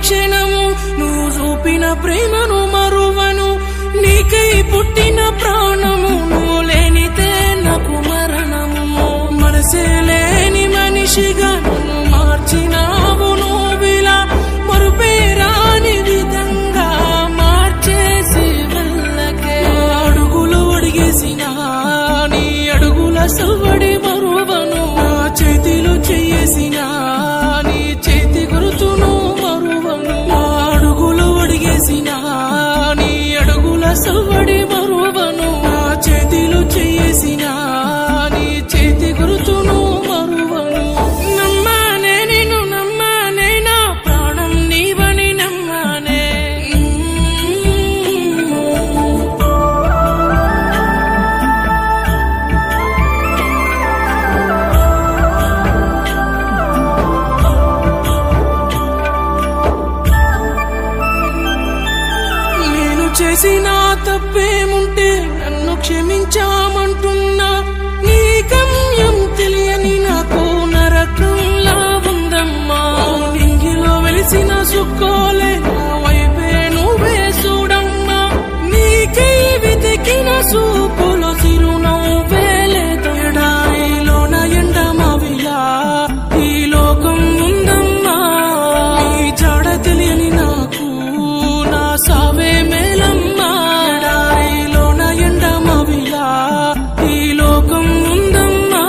క్షణము నువ్వు చూపిన ప్రేమను మరువను నీకై పుట్టిన ప్రాణము నువ్వు లేనితే నాకు మరణము మనసే లేని మనిషిగా నన్ను మార్చినావు నువ్విలా మరుపే రాని విధంగా మార్చేసి వెళ్ళకే అడుగులు అడిగేసిన నీ అడుగుల సవ్వడి మరువను నా చేతిలో చేసిన నీ చేతి గుర్తును మరువను అడుగులు అడిగేసిన నీ అడుగుల సవ్వడి మరువను నా చేతిలో చేసిన నీ చేతి గుర్తును మరువను నమ్మానే నిన్ను నమ్మానే నా ప్రాణం నీవని నమ్మానే నేను చేసిన తప్పేముంటే నన్ను క్షమించామంటున్నా నీ గమ్యం తెలియని నాకు నరకంలా ఉందమ్మా నింగిలో వెలిసిన సుక్కోలే నా వైపే నువ్వే చూడమ్మా నీకై వెతికిన సూపులో చిరునవ్వే లేదడాయిలోన ఎండమావిలా ఈ లోకం ఉందమ్మా నీ జాడ తెలియని నాకు నా సావే మేలమ్మా ఎడారిలోన ఎండమావిలా ఈ లోకం ఉందమ్మా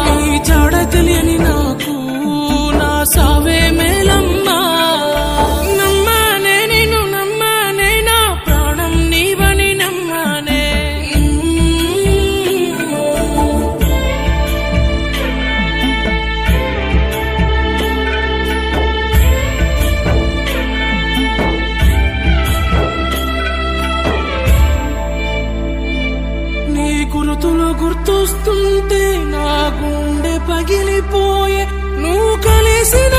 నీ జాడ తెలియని నాకు నా సావే మేలమ్మా నమ్మానే నిన్ను నమ్మానే నా ప్రాణం నీవని నమ్మానే నీ గుర్తులు గుర్తొస్తుంటే నా గుండె పగిలిపోయే నువ్వు కలిసిన